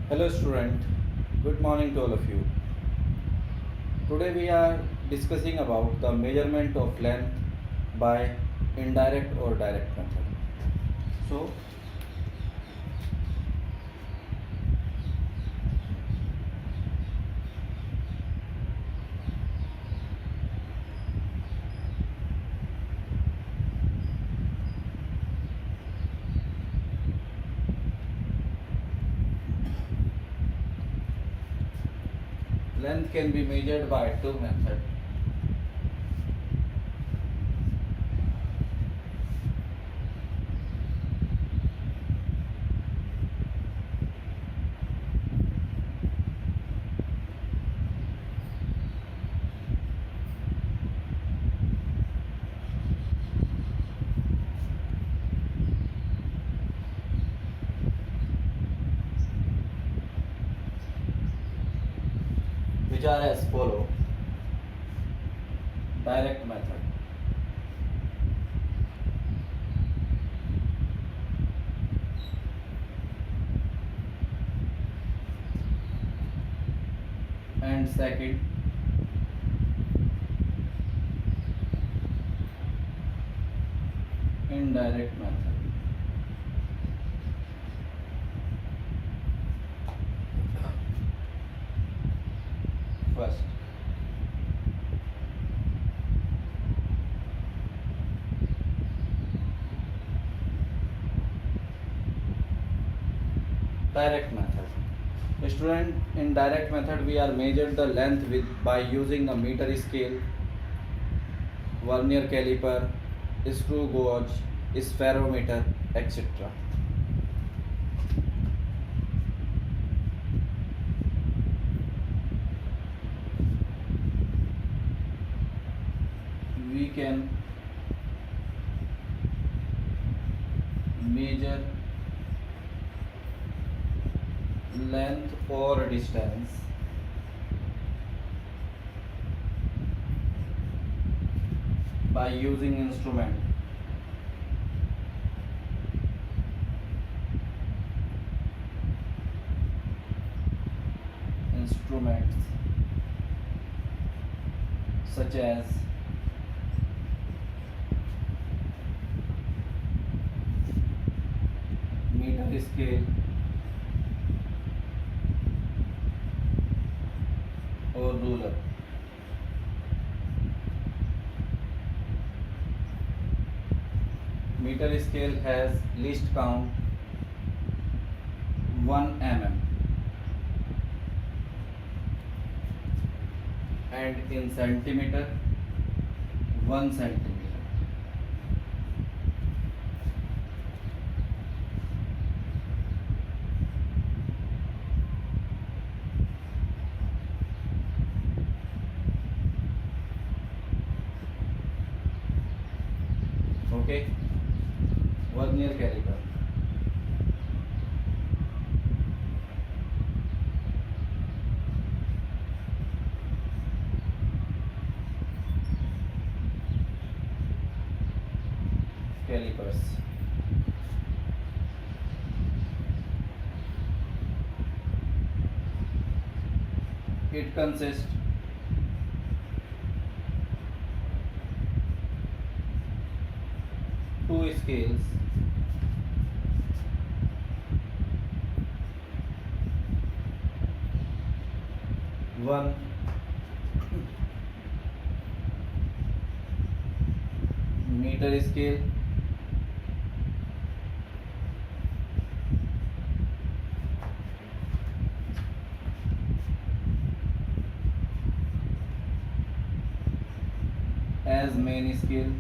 Hello student, good morning to all of you. Today we are discussing about the measurement of length by indirect or direct method. So length can be measured by two methods. Which are as follow. Direct method. And second, indirect method. First, direct method. Student, in direct method we are measured the length with by using a meter scale, vernier caliper, screw gauge, spherometer, etc. We can measure length or distance by using instruments such as meter scale or ruler. Meter scale has least count 1 mm and in centimeter 1 centimeter. Okay, vernier caliper. Calipers. It consists two scales, one meter scale as main scale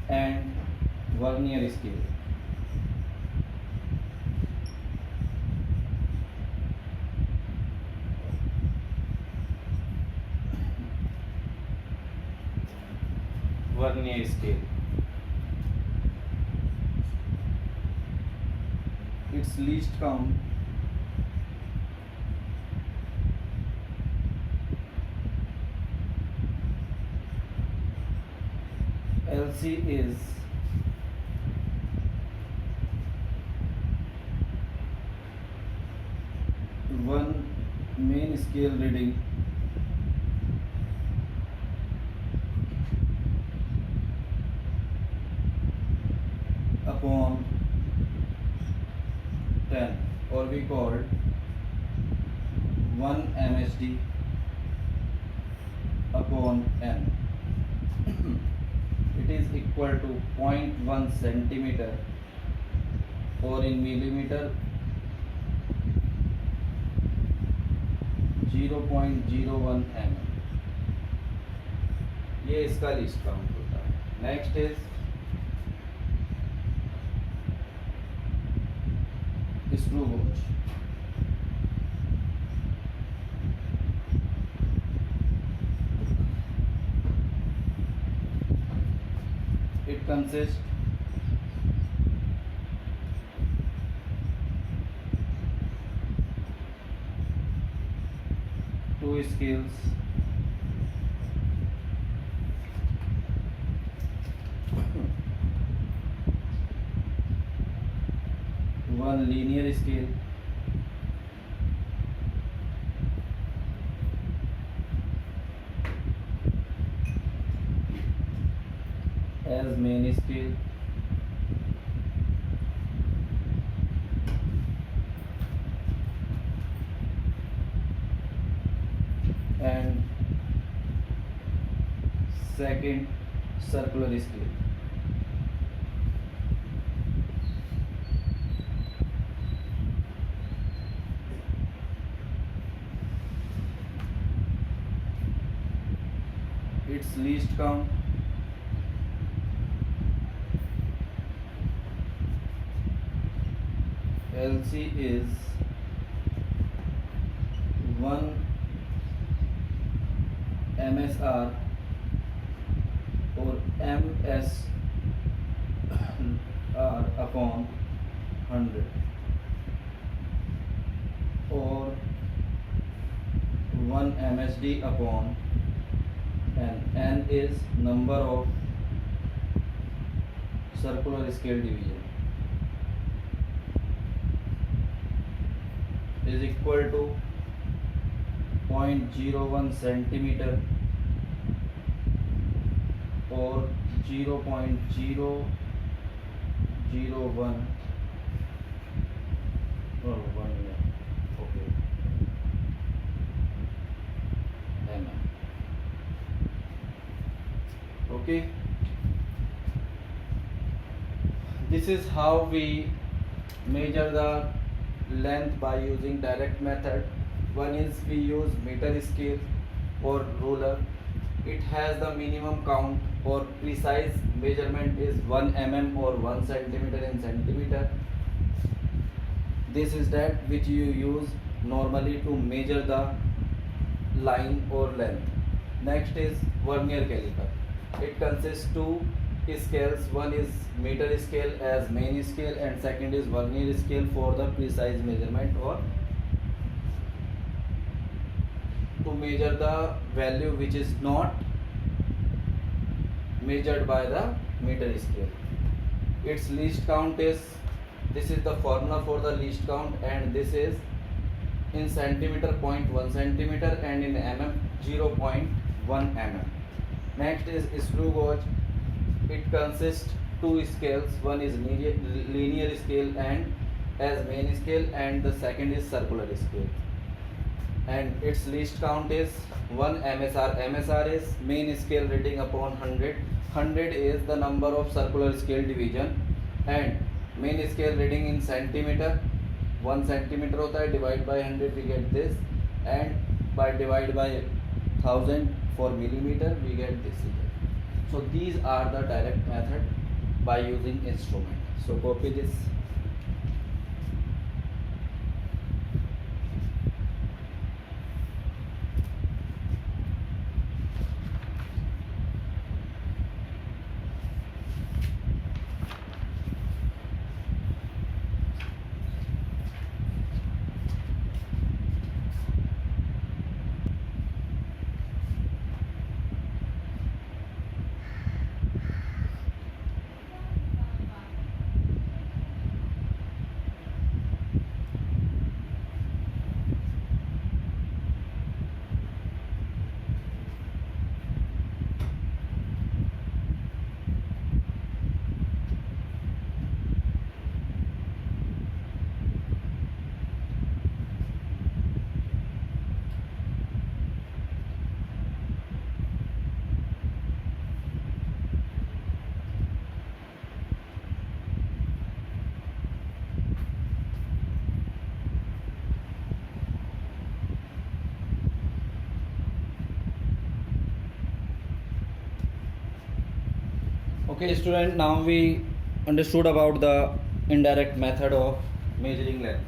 and vernier scale. Vernier scale. Its least count LC is one main scale reading upon 10, or we called 1 MSD upon n. It is equal to 0.1 centimeter, or in millimeter 0.01 mm. ये इसका list count होता है. Next is screw watch. It consists two scales, one linear scale as main scale, and second circular scale. Its least count LC is 1 MSR or MSR upon 100, or 1 MSD upon n is number of circular scale division, is equal to 0.01 centimeter or 0.001 or 1 okay mm. Okay, this is how we measure the length by using direct method. One is we use meter scale or ruler. It has the minimum count or precise measurement is 1 mm or 1 centimeter in centimeter. This is that which you use normally to measure the line or length. Next is vernier caliper. It consists two scales. One is meter scale as main scale, and second is vernier scale for the precise measurement or to measure the value which is not measured by the meter scale. Its least count is, this is the formula for the least count, and this is in centimeter 0.1 centimeter and in mm 0.1 mm. Next is screw gauge. It consists two scales. One is linear scale and as main scale, and the second is circular scale. And its least count is 1 MSR. MSR is main scale reading upon 100. 100 is the number of circular scale division, and main scale reading in centimeter. 1 centimeter होता है, divide by 100 we get this, and by divide by 1000 for millimeter we get this figure. So these are the direct method by using instrument. So copy this. Okay, student, now we understood about the indirect method of measuring length.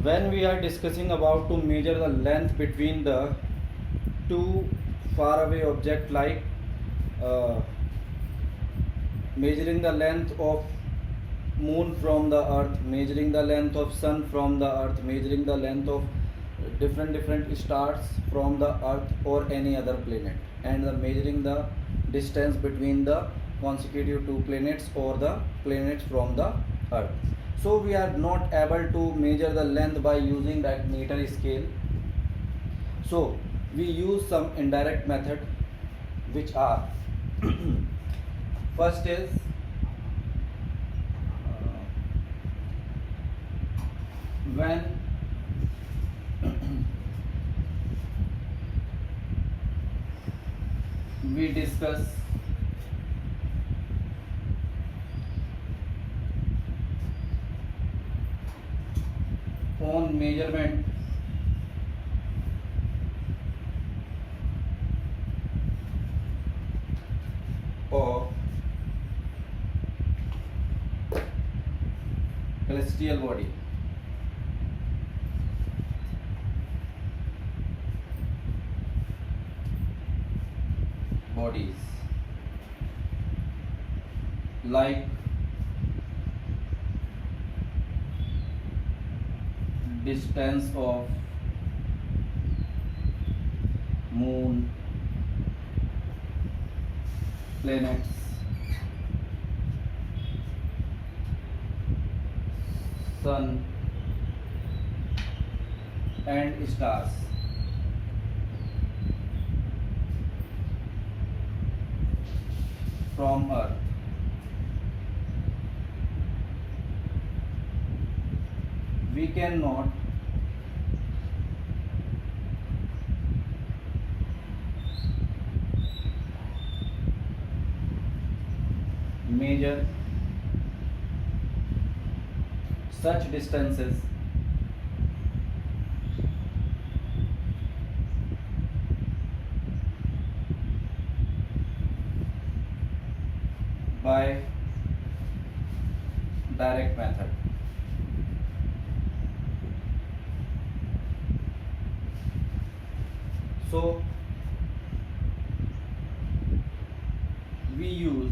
When we are discussing about to measure the length between the two far away object, like uh, measuring the length of moon from the earth, measuring the length of sun from the earth, measuring the length of different stars from the earth or any other planet, and measuring the distance between the consecutive two planets or the planets from the earth. So we are not able to measure the length by using that meter scale. So we use some indirect method, which are first is when we discuss on measurement of celestial bodies, like distance of moon, planets, sun and stars. From earth, we cannot measure such distances by direct method. So we use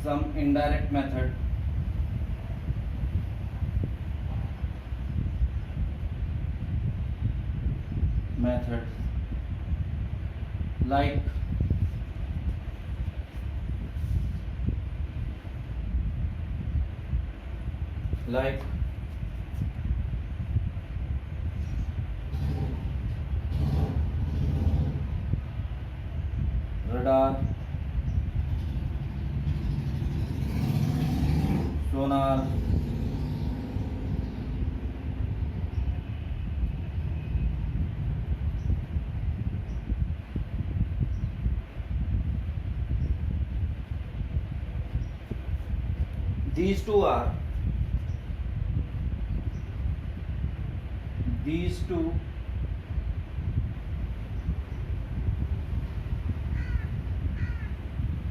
some indirect method methods, like like radar, sonar, these two are these two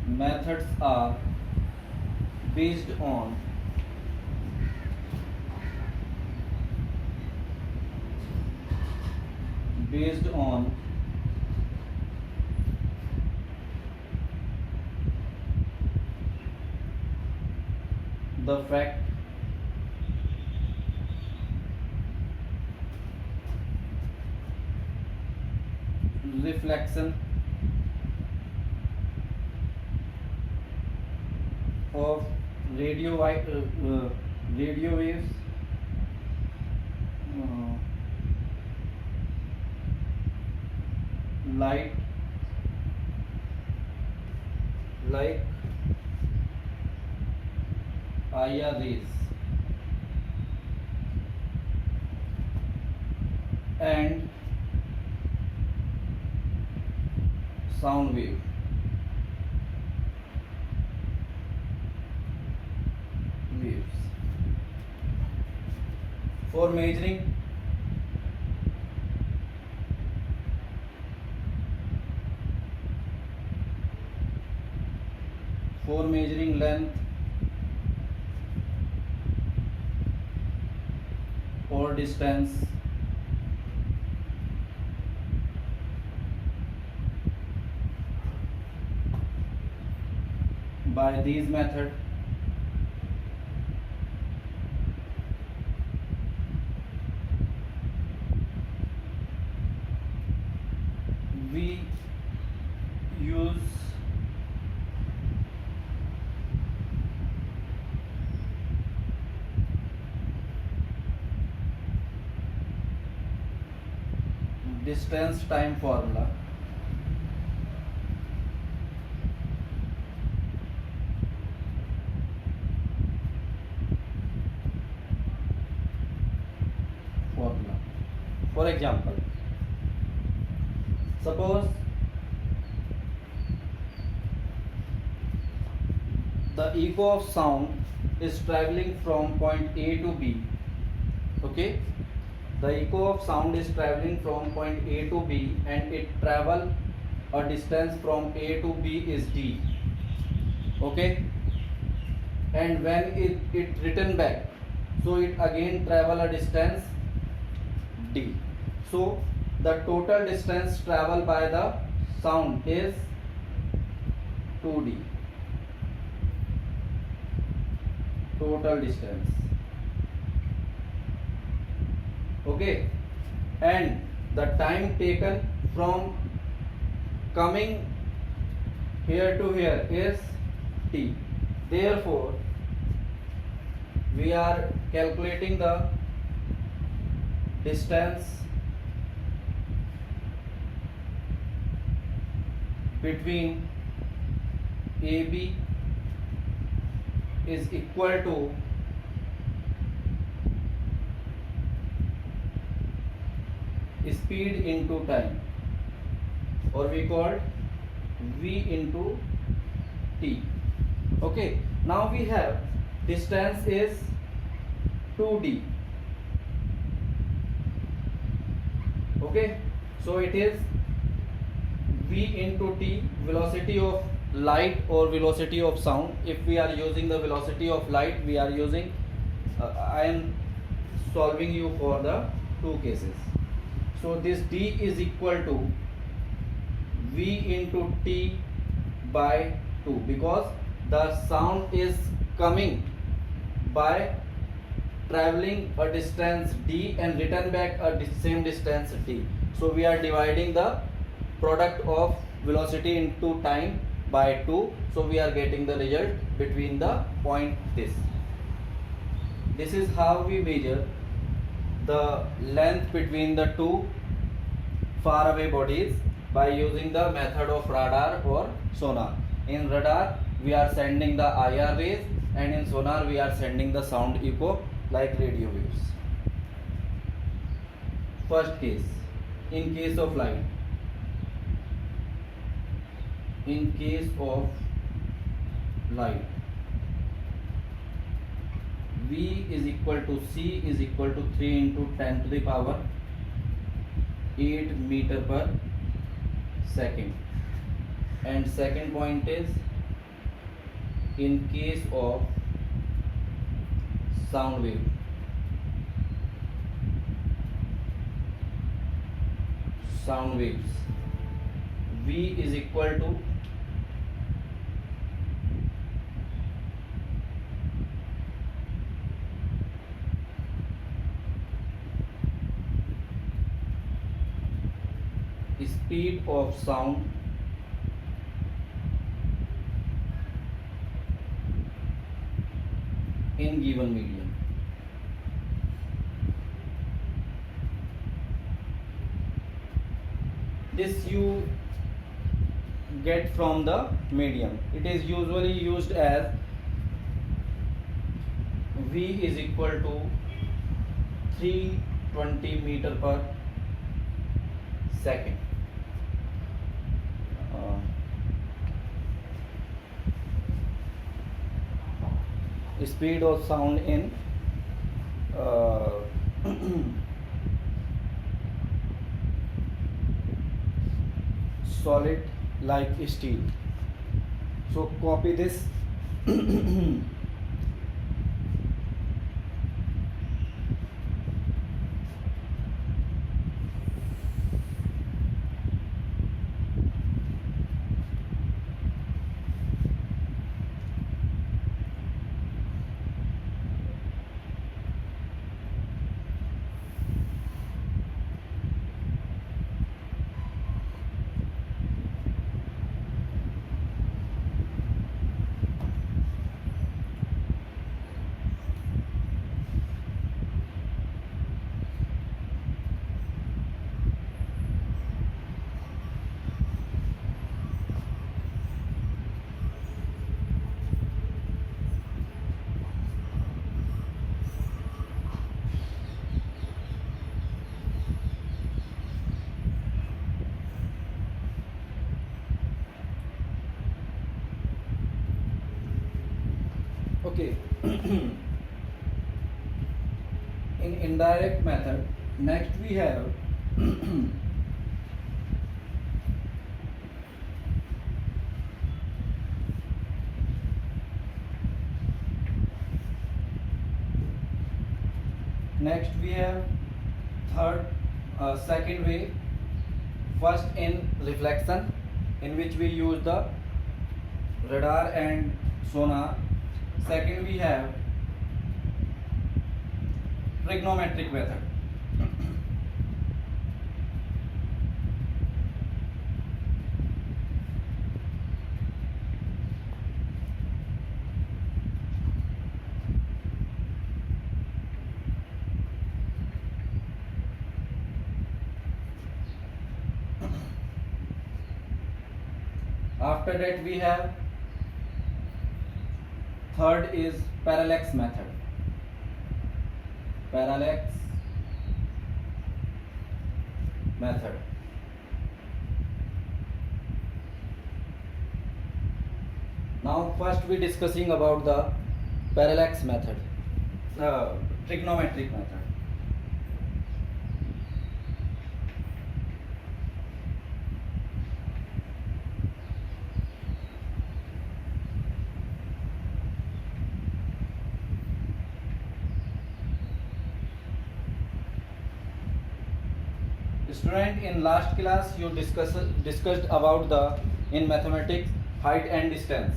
methods are based on based on the fact reflection of radio waves light like IR rays and sound waves. For measuring length or distance by these method, we use distance time formula. For example, suppose the echo of sound is traveling from point A to B. Okay, the echo of sound is traveling from point A to B and it travel a distance from A to B is D. Okay, and when it return back, so it again travel a distance D. So the total distance traveled by the sound is 2D. Total distance. Okay, and the time taken from coming here to here is T. Therefore, we are calculating the distance between AB is equal to speed into time, or we call V into T. Okay, now we have distance is 2D. Okay, so it is V into T, velocity of light or velocity of sound. If we are using the velocity of light, we are using I am solving you for the two cases. So this D is equal to V into T by 2, because the sound is coming by traveling a distance D and return back a same distance T. So we are dividing the product of velocity into time by 2. So we are getting the result between the point this. This is how we measure the length between the two far away bodies by using the method of radar or sonar. In radar we are sending the IR rays, and in sonar we are sending the sound echo like radio waves. First case, in case of light. In case of light, V is equal to C is equal to 3 into 10 to the power 8 meter per second. And second point is, in case of sound wave, sound waves, V is equal to speed of sound in given medium. This you get from the medium. It is usually used as V is equal to 320 meter per second. Speed of sound in solid like steel. So copy this. Okay. In indirect method, next we have second way. First in reflection, in which we use the radar and sonar. Second we have trigonometric method. After that we have third is parallax method. Parallax method. Now first we discussing about the parallax method, trigonometric method. Student, in last class you discussed about the in mathematics height and distance.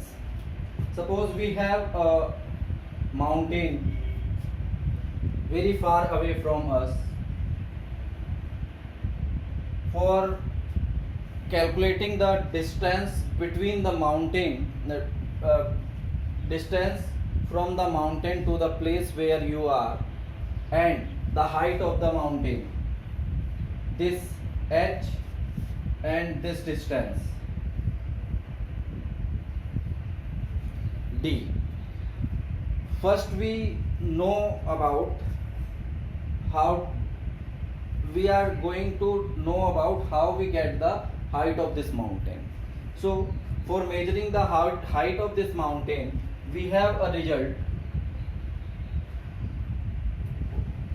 Suppose we have a mountain very far away from us. For calculating the distance between the mountain, the distance from the mountain to the place where you are, and the height of the mountain, this h and this distance d. First we know about how we are going to know about how we get the height of this mountain. So for measuring the height of this mountain, we have a result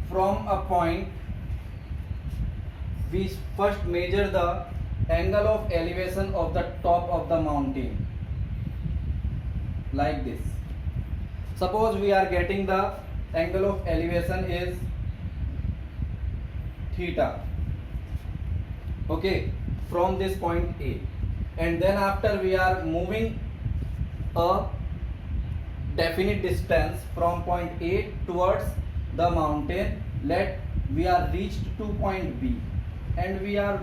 from a point. We first measure the angle of elevation of the top of the mountain like this. Suppose we are getting the angle of elevation is theta, okay, from this point A, and then after we are moving a definite distance from point A towards the mountain. Let we are reached to point B, and we are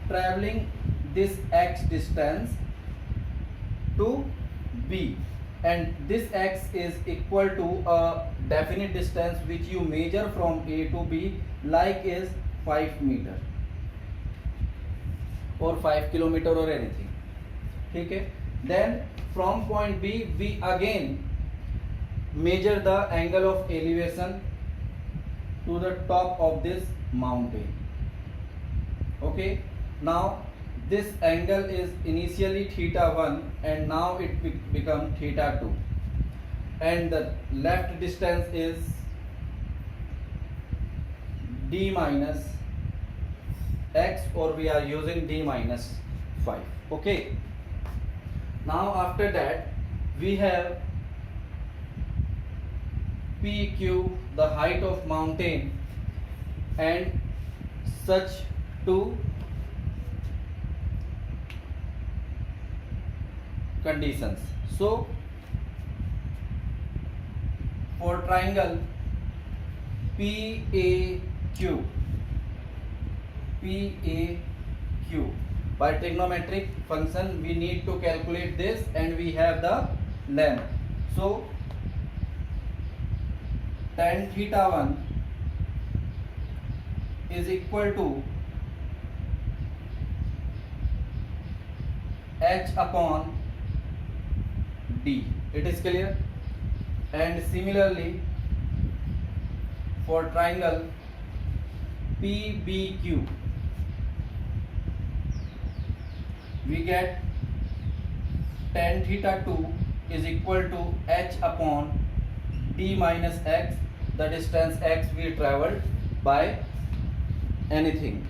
traveling this x distance to B, and this x is equal to a definite distance which you measure from A to B, like is 5 meter. or 5 kilometer or anything. ठीक है. Then from point B we again measure the angle of elevation to the top of this mountain. Okay, now this angle is initially theta 1 and now it become theta 2, and the left distance is d minus x, or we are using d minus 5. Okay, now after that we have PQ, the height of mountain, and such two conditions. So for triangle PAQ, by trigonometric function we need to calculate this, and we have the length. So tan theta 1 is equal to h upon d. It is clear? And similarly for triangle PBQ we get tan theta 2 is equal to h upon d minus x, the distance x we traveled by anything.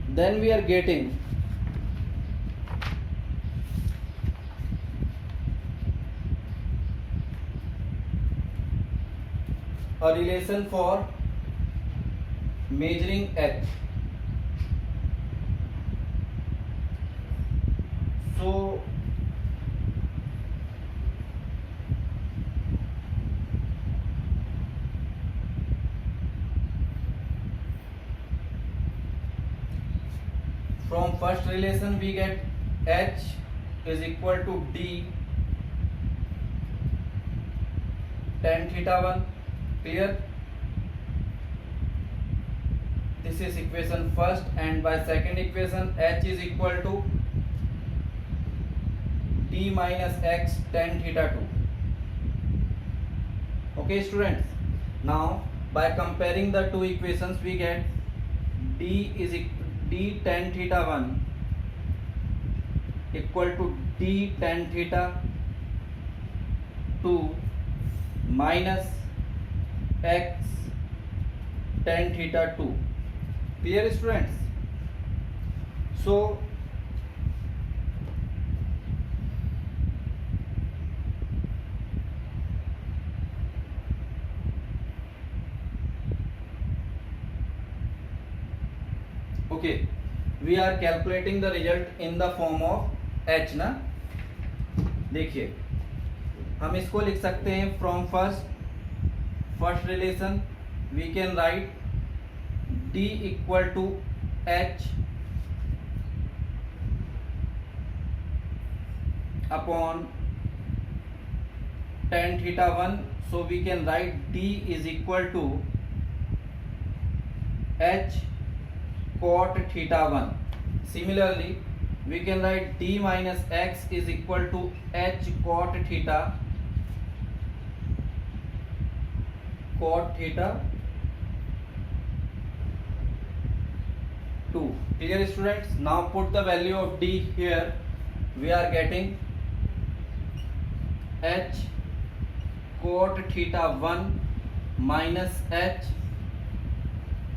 Then we are getting a relation for measuring h. So from first relation we get h is equal to d tan theta 1. Clear? This is equation first, and by second equation h is equal to d minus x tan theta 2. Okay students, now by comparing the two equations we get d tan theta 1 equal to d tan theta 2 minus x tan theta 2. Clear students? So okay, we are calculating the result in the form of h ना. देखिए हम इसको लिख सकते हैं from first relation we can write d equal to h upon tan theta 1. So we can write d is equal to h cot theta 1. Similarly we can write d minus x is equal to h cot theta 2. Clear students? Now put the value of d here. We are getting h cot theta 1 minus h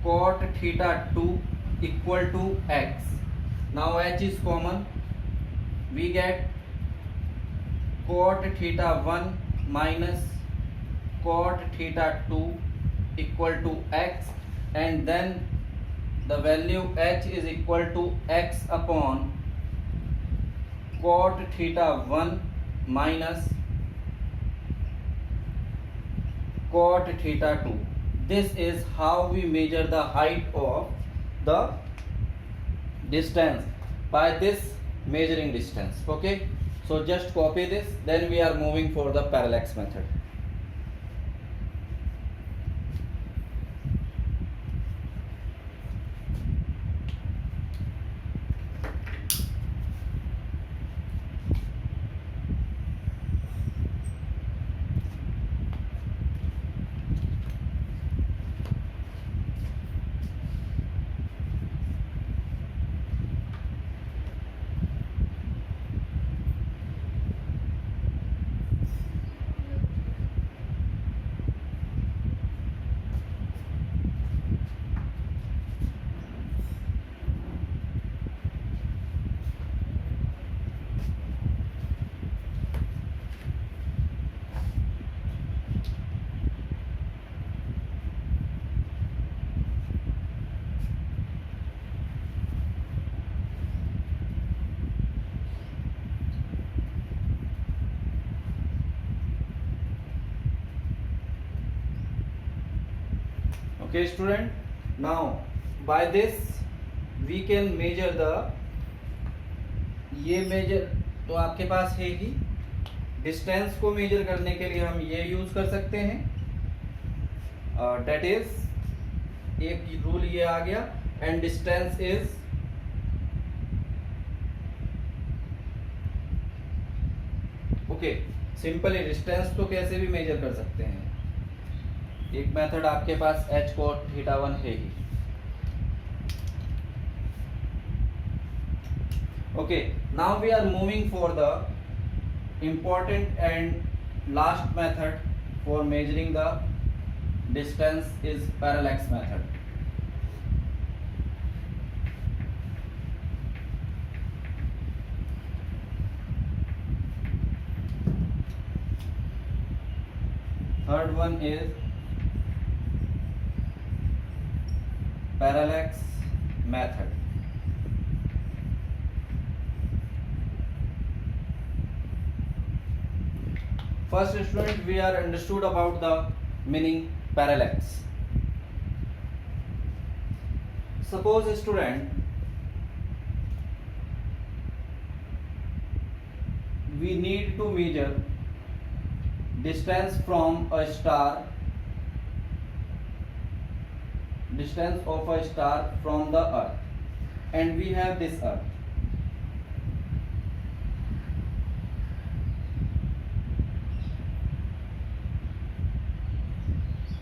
cot theta 2 equal to x. Now h is common. We get cot theta 1 minus cot theta 2 equal to x, and then the value h is equal to x upon cot theta 1 minus cot theta 2. This is how we measure the height of the distance by this measuring distance. Okay, so just copy this, then we are moving for the parallax method. Okay student, now by this we can measure the, ये major तो आपके पास है ही, distance को major करने के लिए हम ये यूज कर सकते हैं, डेट इज एक रूल ये आ गया, and distance is okay. Simply distance तो कैसे भी मेजर कर सकते हैं, एक मेथड आपके पास h cot θ1 है ही। Okay, now we are moving for the important and last method for measuring the distance is parallax method. Third one is parallax method. First student, we are understood about the meaning parallax. Suppose a student, we need to measure distance from a star, distance of a star from the earth, and we have this earth.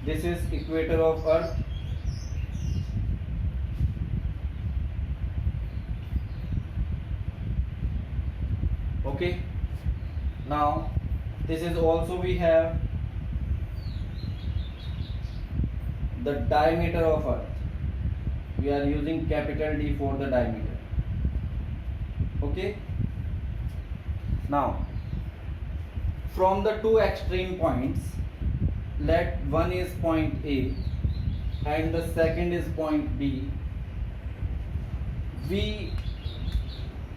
This is equator of earth. Okay, now this is also, we have the diameter of earth. We are using capital D for the diameter. Okay, now from the two extreme points, let one is point A and the second is point B,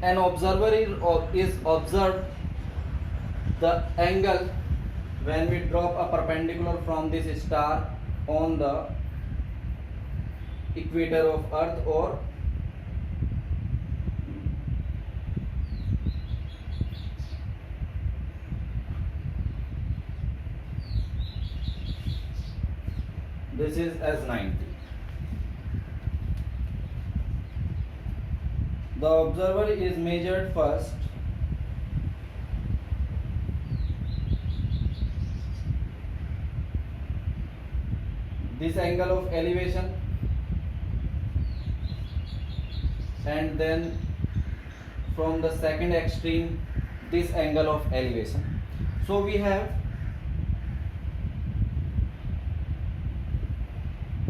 an observer is observed the angle when we drop a perpendicular from this star on the equator of earth, or this is as 90. The observer is measured first this angle of elevation, and then from the second extreme this angle of elevation. So we have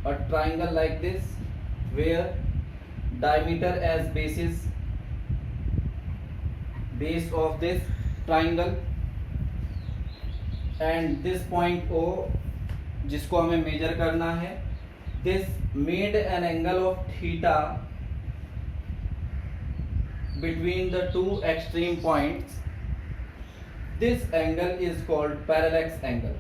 a triangle like this, where diameter as base of this triangle, and this point O जिसको हमें major करना है, this made an angle of theta between the two extreme points. This angle is called parallax angle.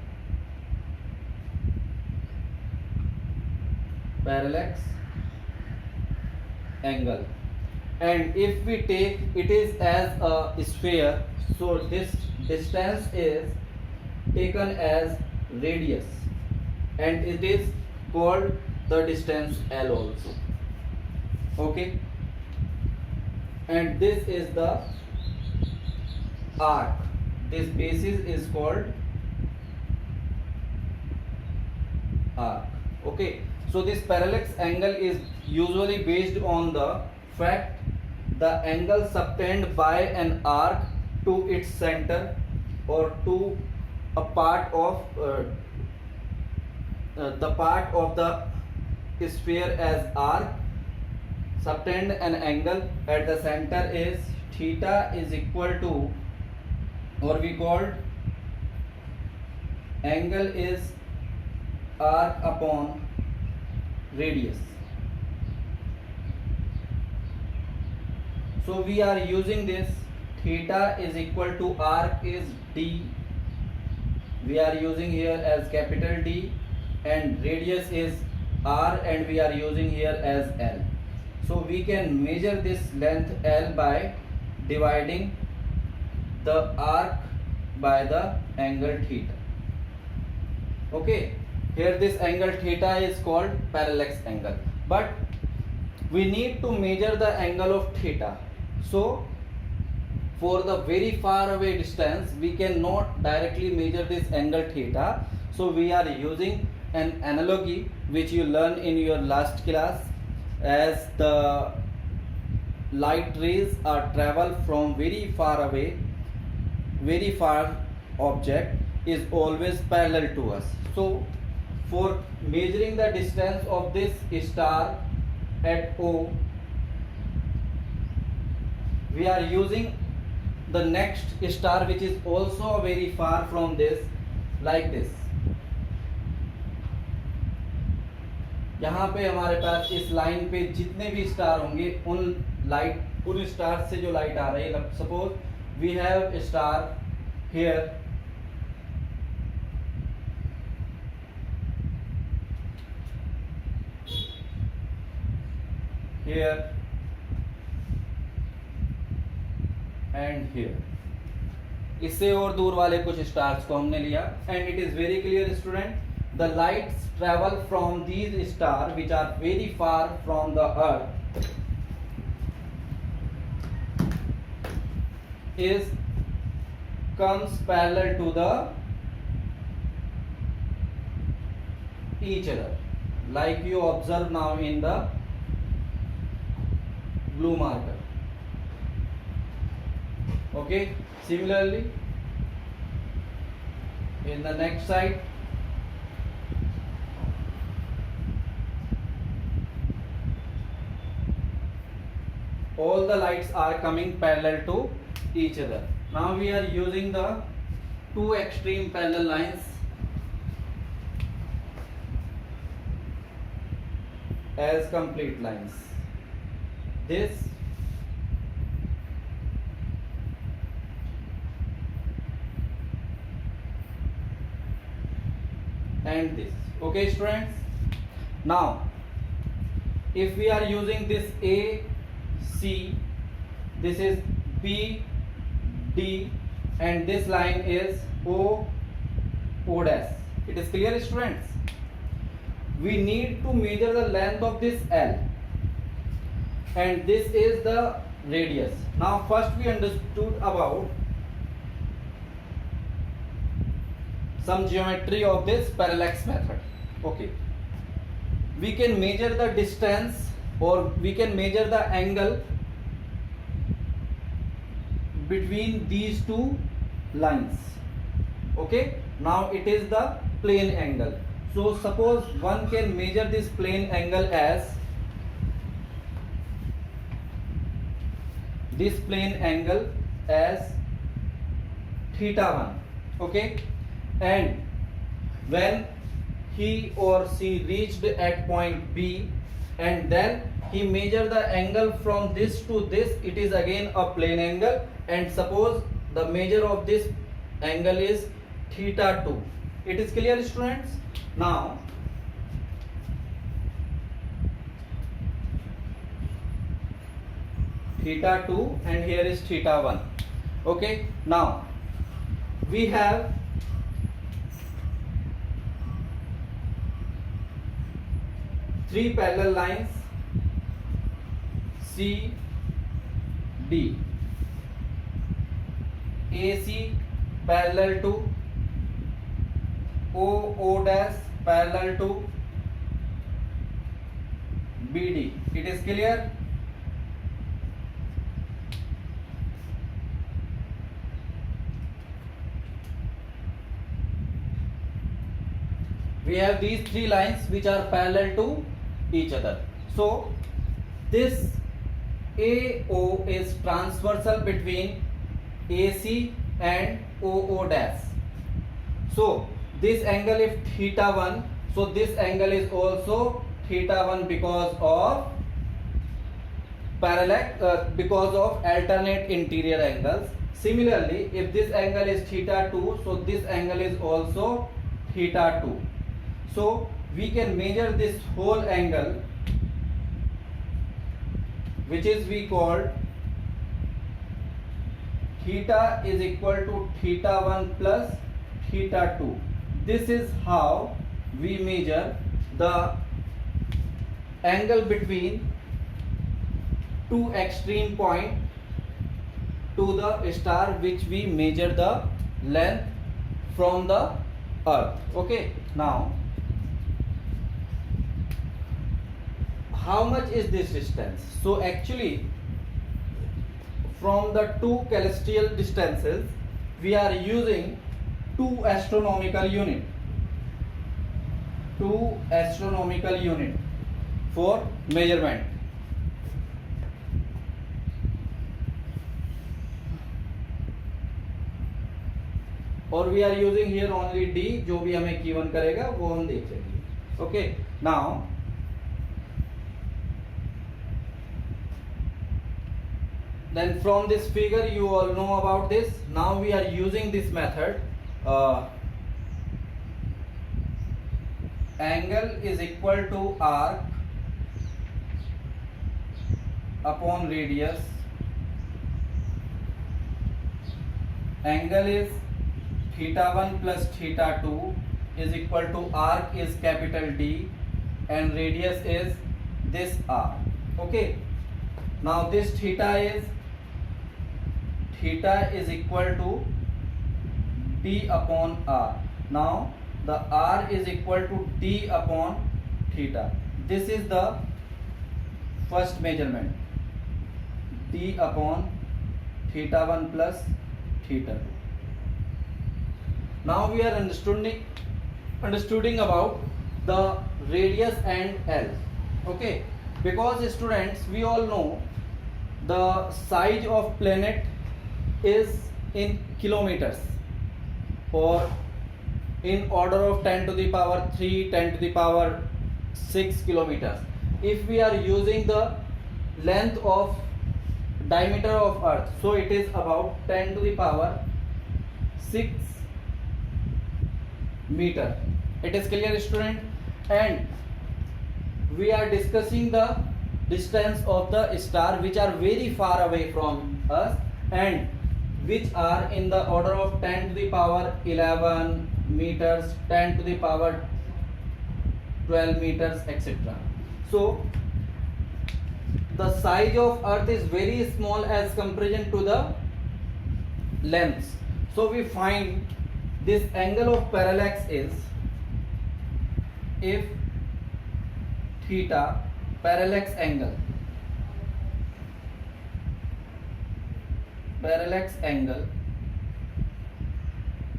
Parallax angle. And if we take it is as a sphere, so this distance is taken as radius, and it is called the distance L also. Okay, and this is the arc. This basis is called arc. Okay, so this parallax angle is usually based on the fact the angle subtended by an arc to its center, or to a part of the part of the sphere as arc, subtend an angle at the center is theta is equal to, or we called angle is arc upon radius. So we are using this theta is equal to arc is d, we are using here as capital D, and radius is R and we are using here as L. So we can measure this length L by dividing the arc by the angle theta. Okay, here this angle theta is called parallax angle, but we need to measure the angle of theta. So for the very far away distance we cannot directly measure this angle theta, so we are using an analogy which you learn in your last class, as the light rays are travel from very far away, very far object is always parallel to us. So for measuring the distance of this star at O, we are using the next star which is also very far from this, like this. यहाँ पे हमारे पास इस line पे जितने भी star होंगे उन star से जो लाइट आ रही है, suppose we have star here, here and here. इससे और दूर वाले कुछ स्टार्स को हमने लिया, and it is very clear student, the lights travel from these star which are very far from the earth is comes parallel to the each other, like you observe now in the blue marker. Okay, similarly in the next side, all the lights are coming parallel to each other. Now we are using the two extreme parallel lines as complete lines. This and this. Okay students, now if we are using this A, C, this is B, D, and this line is O, O dash. It is clear students? We need to measure the length of this L, and this is the radius. Now first we understood about some geometry of this parallax method. Okay, we can measure the distance, or we can measure the angle between these two lines. Okay, now it is the plane angle. So suppose one can measure this plane angle as theta 1. Okay, and when he or she reached at point B, and then he measure the angle from this to this, it is again a plane angle, and suppose the measure of this angle is theta 2. It is clear students? Now theta 2 and here is theta 1. Okay, now we have three parallel lines C, D. AC parallel to O, O dash parallel to BD. It is clear? We have these three lines which are parallel to each other. So this AO is transversal between AC and OO dash. So this angle is theta 1. So this angle is also theta 1 because of because of alternate interior angles. Similarly, if this angle is theta 2, so this angle is also theta 2. So we can measure this whole angle, which is we called theta is equal to theta 1 plus theta 2. This is how we measure the angle between two extreme point to the star, which we measure the length from the earth. Okay, now how much is this distance? So actually from the two celestial distances we are using two astronomical unit for measurement. और we are using here only D, जो भी हमें given करेगा वो हम देख लेंगे. Okay, now then from this figure you all know about this. Now we are using this method. Angle is equal to arc upon radius. Angle is theta 1 plus theta 2 is equal to arc is capital D and radius is this r. Okay, now this theta is equal to D upon r. Now the r is equal to D upon theta. This is the first measurement, D upon theta 1 plus theta 2. Now we are understanding about the radius and L. Okay, because students, we all know the size of planet is in kilometers or in order of 10 to the power 3, 10 to the power 6 kilometers. If we are using the length of diameter of earth, so it is about 10 to the power 6 meter. It is clear, student? And we are discussing the distance of the star which are very far away from us and which are in the order of 10 to the power 11 meters, 10 to the power 12 meters, etc. So the size of earth is very small as comparison to the lengths. So we find this angle of parallax is, if theta parallax angle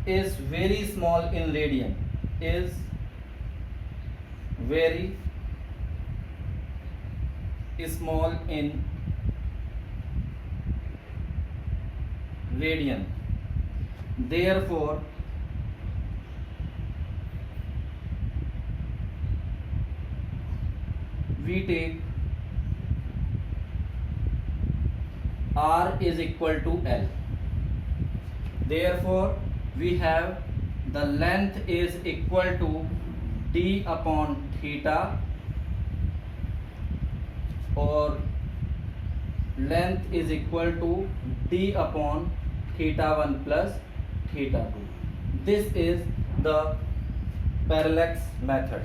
is very small in radian, is very small in radian, therefore we take R is equal to L. Therefore we have the length is equal to D upon theta, or length is equal to D upon theta 1 plus theta 2. This is the parallax method.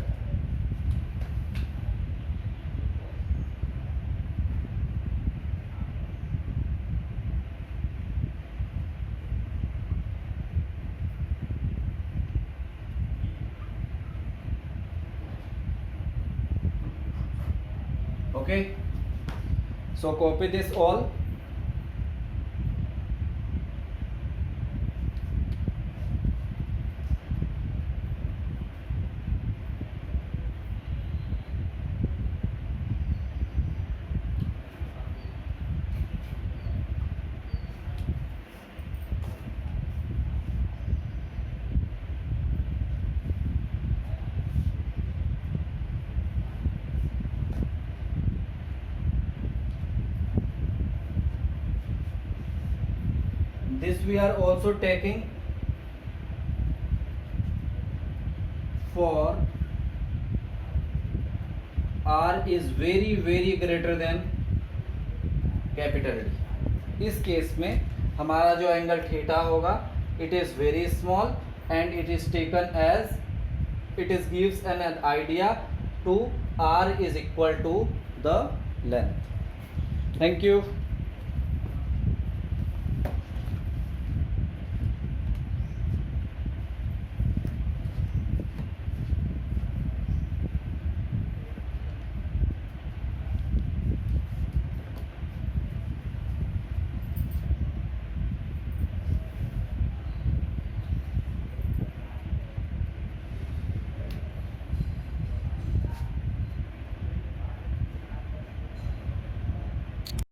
Okay, so copy this all. This we are also taking for R is very very greater than capital D. इस case में हमारा जो angle theta होगा it is very small and it is taken as it is gives an idea to R is equal to the length. Thank you.